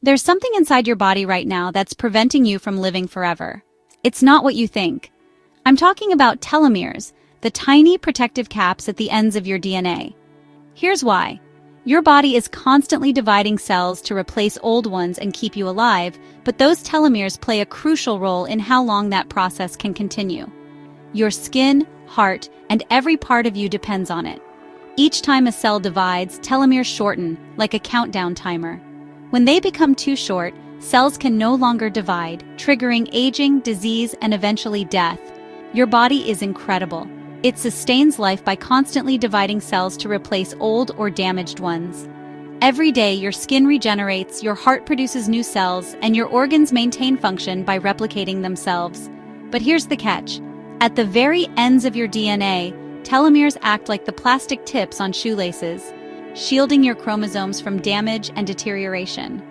There's something inside your body right now that's preventing you from living forever. It's not what you think. I'm talking about telomeres, the tiny protective caps at the ends of your DNA. Here's why. Your body is constantly dividing cells to replace old ones and keep you alive, but those telomeres play a crucial role in how long that process can continue. Your skin, heart, and every part of you depends on it. Each time a cell divides, telomeres shorten, like a countdown timer. When they become too short, cells can no longer divide, triggering aging, disease, and eventually death. Your body is incredible. It sustains life by constantly dividing cells to replace old or damaged ones. Every day, your skin regenerates, your heart produces new cells, and your organs maintain function by replicating themselves. But here's the catch. At the very ends of your DNA, telomeres act like the plastic tips on shoelaces, shielding your chromosomes from damage and deterioration.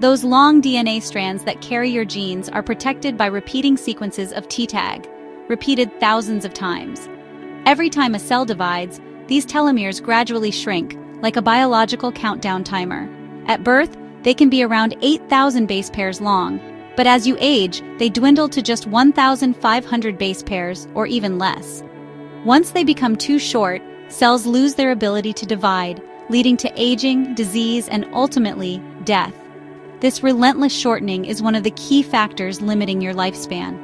Those long DNA strands that carry your genes are protected by repeating sequences of T-tag, repeated thousands of times. Every time a cell divides, these telomeres gradually shrink, like a biological countdown timer. At birth, they can be around 8,000 base pairs long, but as you age, they dwindle to just 1,500 base pairs or even less. Once they become too short, cells lose their ability to divide, leading to aging, disease, and ultimately, death. This relentless shortening is one of the key factors limiting your lifespan.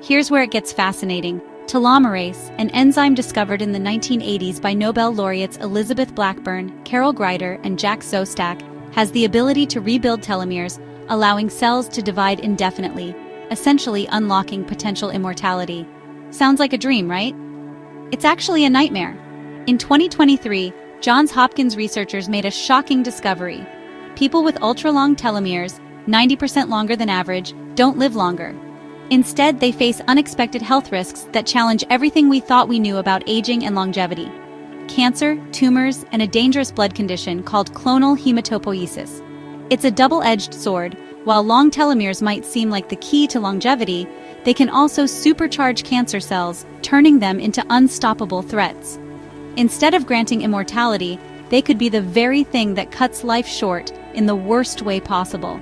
Here's where it gets fascinating. Telomerase, an enzyme discovered in the 1980s by Nobel laureates Elizabeth Blackburn, Carol Greider, and Jack Szostak, has the ability to rebuild telomeres, allowing cells to divide indefinitely, essentially unlocking potential immortality. Sounds like a dream, right? It's actually a nightmare. In 2023, Johns Hopkins researchers made a shocking discovery. People with ultra-long telomeres, 90% longer than average, don't live longer. Instead, they face unexpected health risks that challenge everything we thought we knew about aging and longevity. Cancer, tumors, and a dangerous blood condition called clonal hematopoiesis. It's a double-edged sword. While long telomeres might seem like the key to longevity, they can also supercharge cancer cells, turning them into unstoppable threats. Instead of granting immortality, they could be the very thing that cuts life short in the worst way possible.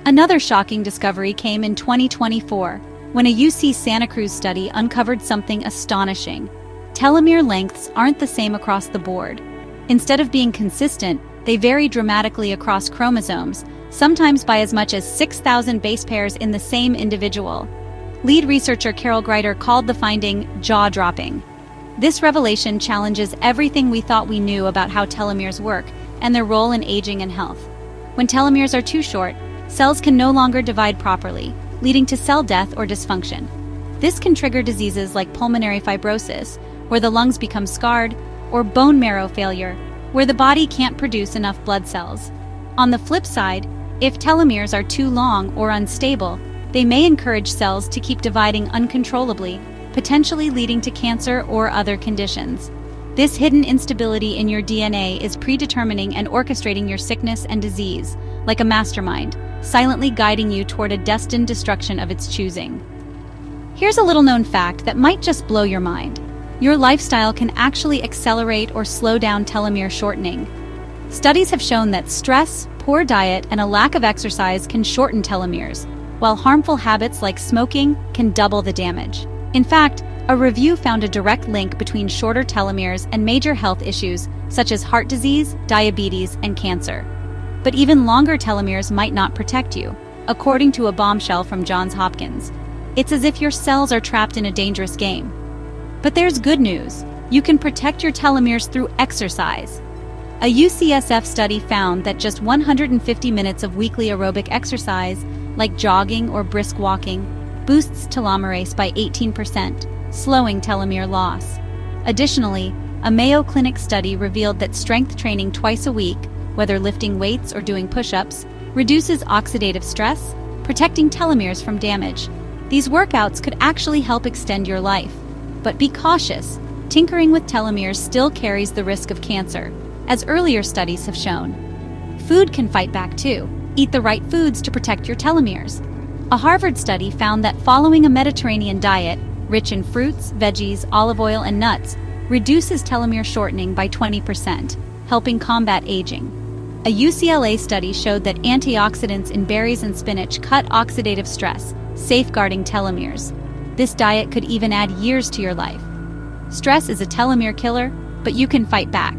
Another shocking discovery came in 2024, when a UC Santa Cruz study uncovered something astonishing. Telomere lengths aren't the same across the board. Instead of being consistent, they vary dramatically across chromosomes, sometimes by as much as 6,000 base pairs in the same individual. Lead researcher Carol Greider called the finding jaw-dropping. This revelation challenges everything we thought we knew about how telomeres work and their role in aging and health. When telomeres are too short, cells can no longer divide properly, leading to cell death or dysfunction. This can trigger diseases like pulmonary fibrosis, where the lungs become scarred, or bone marrow failure, where the body can't produce enough blood cells. On the flip side, if telomeres are too long or unstable, they may encourage cells to keep dividing uncontrollably, potentially leading to cancer or other conditions. This hidden instability in your DNA is predetermining and orchestrating your sickness and disease, like a mastermind, silently guiding you toward a destined destruction of its choosing. Here's a little-known fact that might just blow your mind. Your lifestyle can actually accelerate or slow down telomere shortening. Studies have shown that stress, poor diet, and a lack of exercise can shorten telomeres, while harmful habits like smoking can double the damage. In fact, a review found a direct link between shorter telomeres and major health issues such as heart disease, diabetes, and cancer. But even longer telomeres might not protect you, according to a bombshell from Johns Hopkins. It's as if your cells are trapped in a dangerous game. But there's good news. You can protect your telomeres through exercise. A UCSF study found that just 150 minutes of weekly aerobic exercise, like jogging or brisk walking, boosts telomerase by 18%, slowing telomere loss. Additionally, a Mayo Clinic study revealed that strength training twice a week, whether lifting weights or doing push-ups, reduces oxidative stress, protecting telomeres from damage. These workouts could actually help extend your life. But be cautious. Tinkering with telomeres still carries the risk of cancer, as earlier studies have shown. Food can fight back too. Eat the right foods to protect your telomeres. A Harvard study found that following a Mediterranean diet, rich in fruits, veggies, olive oil, and nuts, reduces telomere shortening by 20%, helping combat aging. A UCLA study showed that antioxidants in berries and spinach cut oxidative stress, safeguarding telomeres. This diet could even add years to your life. Stress is a telomere killer, but you can fight back.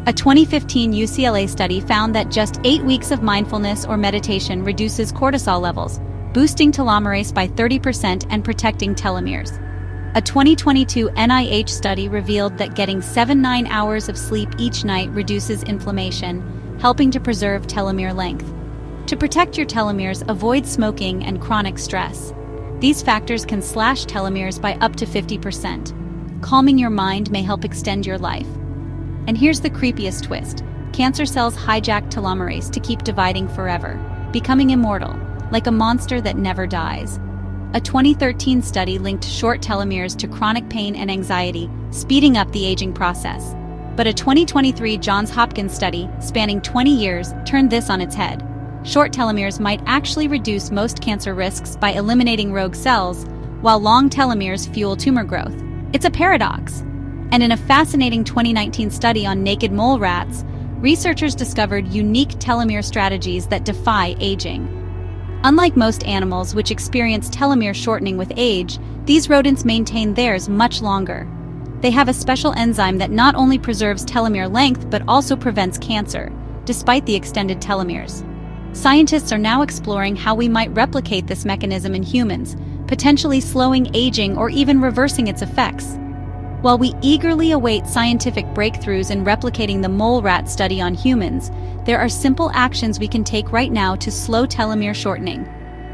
A 2015 UCLA study found that just 8 weeks of mindfulness or meditation reduces cortisol levels, boosting telomerase by 30% and protecting telomeres. A 2022 NIH study revealed that getting 7-9 hours of sleep each night reduces inflammation, helping to preserve telomere length. To protect your telomeres, avoid smoking and chronic stress. These factors can slash telomeres by up to 50%. Calming your mind may help extend your life. And here's the creepiest twist. Cancer cells hijack telomerase to keep dividing forever, becoming immortal, like a monster that never dies. A 2013 study linked short telomeres to chronic pain and anxiety, speeding up the aging process. But a 2023 Johns Hopkins study, spanning 20 years, turned this on its head. Short telomeres might actually reduce most cancer risks by eliminating rogue cells, while long telomeres fuel tumor growth. It's a paradox. And in a fascinating 2019 study on naked mole rats, researchers discovered unique telomere strategies that defy aging. Unlike most animals which experience telomere shortening with age, these rodents maintain theirs much longer. They have a special enzyme that not only preserves telomere length but also prevents cancer, despite the extended telomeres. Scientists are now exploring how we might replicate this mechanism in humans, potentially slowing aging or even reversing its effects. While we eagerly await scientific breakthroughs in replicating the mole rat study on humans, there are simple actions we can take right now to slow telomere shortening.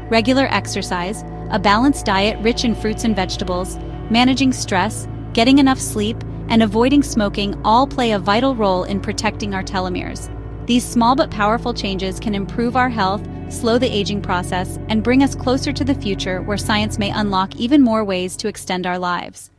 Regular exercise, a balanced diet rich in fruits and vegetables, managing stress, getting enough sleep, and avoiding smoking all play a vital role in protecting our telomeres. These small but powerful changes can improve our health, slow the aging process, and bring us closer to the future where science may unlock even more ways to extend our lives.